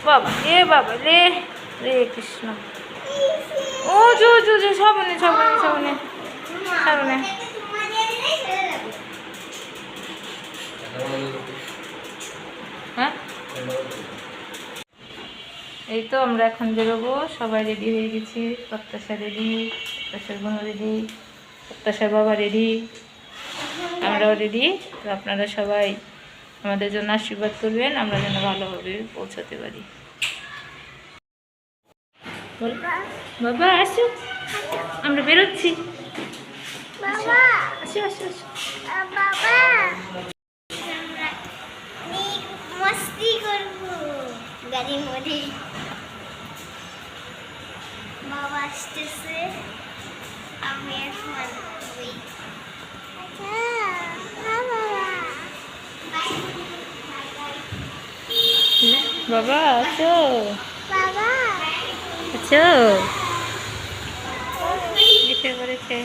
বাবা বাবা রে রে কৃষ্ণ। ও জো জো জো সামনে সামনে সামনে সামনে। হ্যাঁ এই তো আমরা এখন বেরোবো, সবাই রেডি হয়ে গেছি। প্রত্যাশা রেডি, প্রত্যাশার বোন রেডি, প্রত্যাশার বাবা রেডি, আমরাও রেডি। তো আপনারা সবাই আমাদের জন্য আশীর্বাদ করবেন, আমরা যেন ভালোভাবে পৌঁছাতে পারি। বাবা আসো, আমরা বেরোচ্ছি। আসো আসো আসো। মস্তি করবো গাড়ির মধ্যে। বাবা আসতেছে, আমি এখন বাবা আছো, বাবা আছো এসে পড়েছে।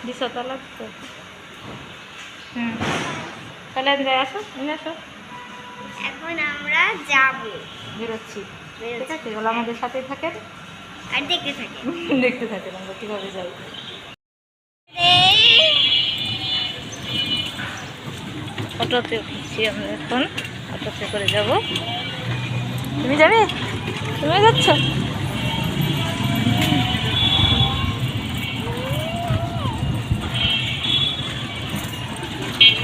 দিশটা লাগতো। তাহলে এদিকে আসো, এনে আসো। এখন আমরা যাবো, বেরোচ্ছি, ঠিক আছে? এগুলো আমাদের সাথেই থাকেন আর দেখতে থাকি। দেখতে থাকেন আমরা কীভাবে যাই। অটোতে উঠছি আমরা এখন, অটোতে করে যাব। তুমি যাবে? তুমি যাচ্ছ?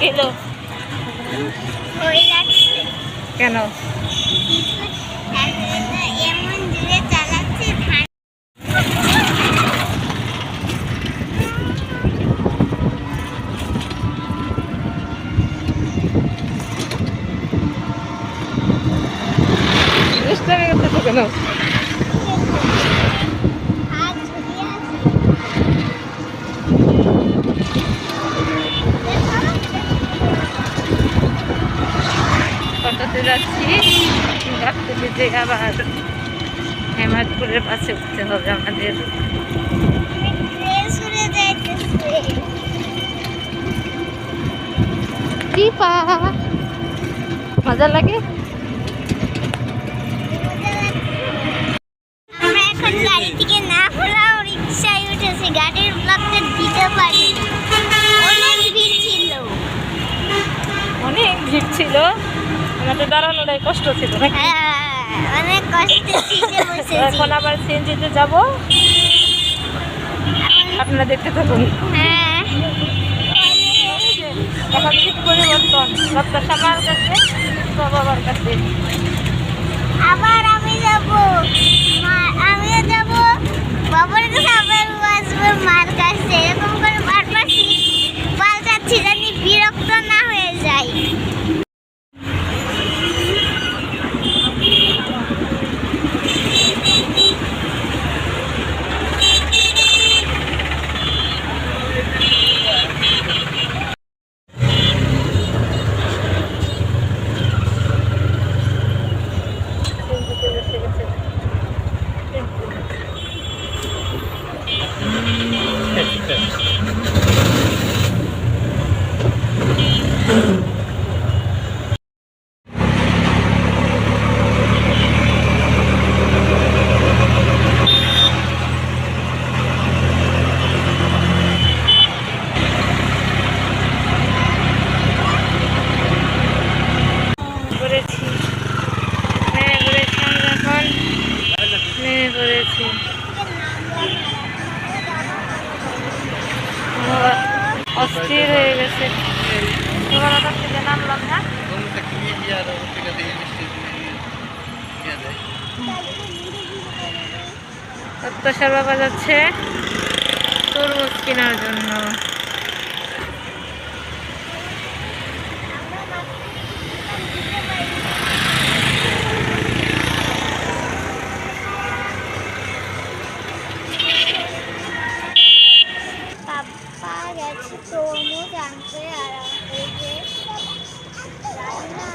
এলো কেন? এমন জুড়ে চালাচ্ছে কেন? অটোতে যাচ্ছি, গাছতলি যে আবার হেমাদপুরের পাশে উঠতে হবে আমাদের। কি পা মজা লাগে। আমরা এখন গাড়ি থেকে না হলেও রিক্সায় উঠেছি, গাড়ির ব্লকটা দিতে পারি। অনেক ভিড় ছিল, অনেক ভিড় ছিল, আমাদের দাঁড়ানোটাই কষ্ট ছিল। অনেক কষ্ট ছিল। এখন আবার সিএনজিতে যাব, আপনারা দেখতে থাকুন। হ্যাঁ এখন ঠিক পরিবর্তন, প্রত্যাশা মার কাছে, বাবার কাছে। আবার আমি যাব, আমিও যাব বাবার কাছে, আবার আসবো মার কাছে। এরকম করে বারবার পাল্টাচ্ছি জানি বিরক্ত না হয়ে যায়। অস্থির হয়ে গেছে, নামলাম না। প্রত্যাশার বাবা যাচ্ছে তরমুজ কেনার জন্য। তরমুজ আনতে, আর এই যে রান্না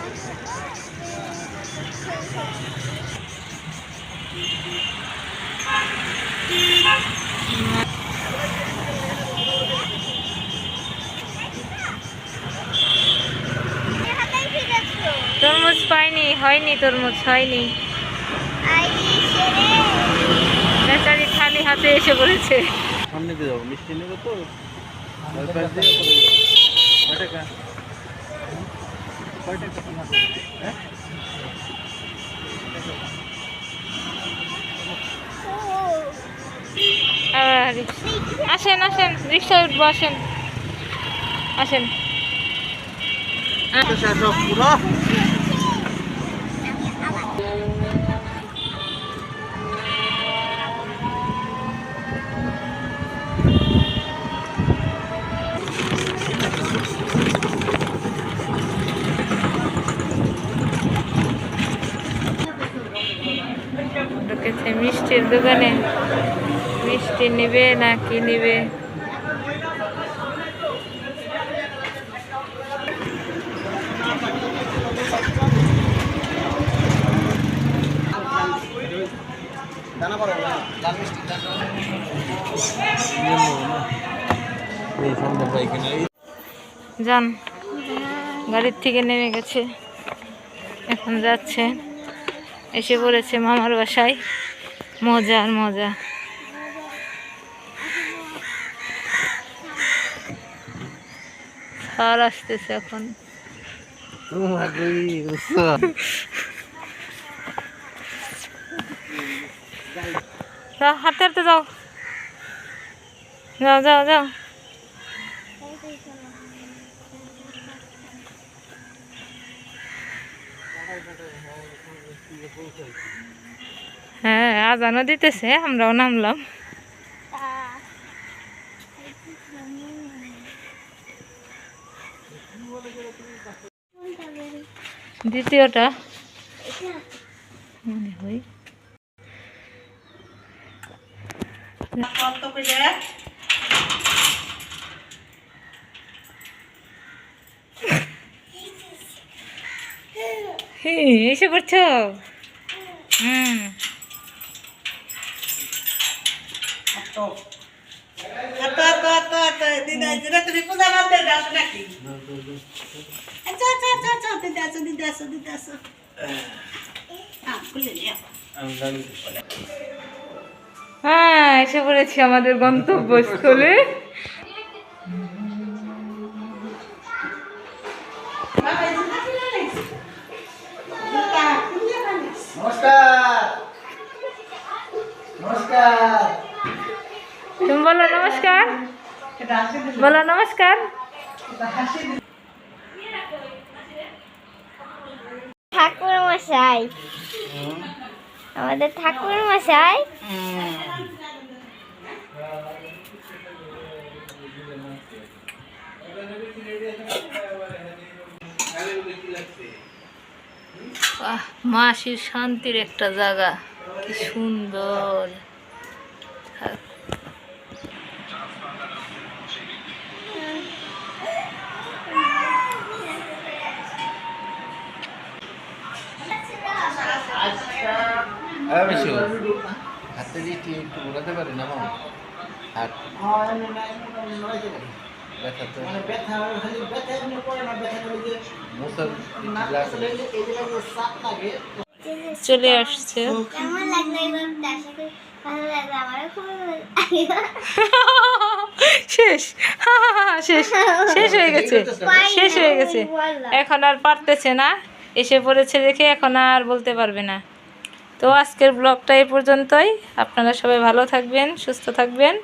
হয়নি, তরমুজ হয়নি। বেচারি খালি হাতে এসে পড়েছে। সামনে দিয়ে যাবো, মিষ্টি নেবো তো ওই পাশ দিয়ে করে যাবো। কয় টাকা? কয় টাকা তোমার? হ্যাঁ? আসেন আসেন, রিক্সায় উঠবো, আসেন আসেন। শেষ হোক পুরো। ঢুকেছে মিষ্টির দোকানে। মিষ্টি নিবে না কি নিবে? দানা পারো না, লাল মিষ্টি দানা। এই সামনে বাইক না। যান, গাড়ির থেকে নেমে গেছে, এখন যাচ্ছে। এসে পড়েছে মামার বাসায়। মজা আর মজা। আর আসতেছে এখন। যাও, হাঁটতে হাঁটতে যাও, যাও যাও যাও। হ্যাঁ, আজানও দিতেছে, আমরাও নামলাম। দ্বিতীয়টা মনে হয়। এসে পড়ছো? হুম, হ্যাঁ এসে পড়েছি আমাদের গন্তব্যস্থলে। নমস্কার নমস্কার। তুমি বলো নমস্কার, বলো নমস্কার। ঠাকুর মশাই, আমাদের ঠাকুর মশাই। মাসির শান্তির একটা জায়গা, কি সুন্দর। হাতে দিয়ে একটু বোলাতে পারে না মামা? হাত ব্যথা তো চলে আসছে। কেমন লাগলো এবার? আশা করি ভালো লাগলো। আমারও খুব শেষ, শেষ শেষ হয়ে গেছে, শেষ হয়ে গেছে। এখন আর পারতেছে না, এসে পড়েছে দেখে এখন আর বলতে পারবে না। তো আজকের ব্লগটা এই পর্যন্তই। আপনারা সবাই ভালো থাকবেন, সুস্থ থাকবেন।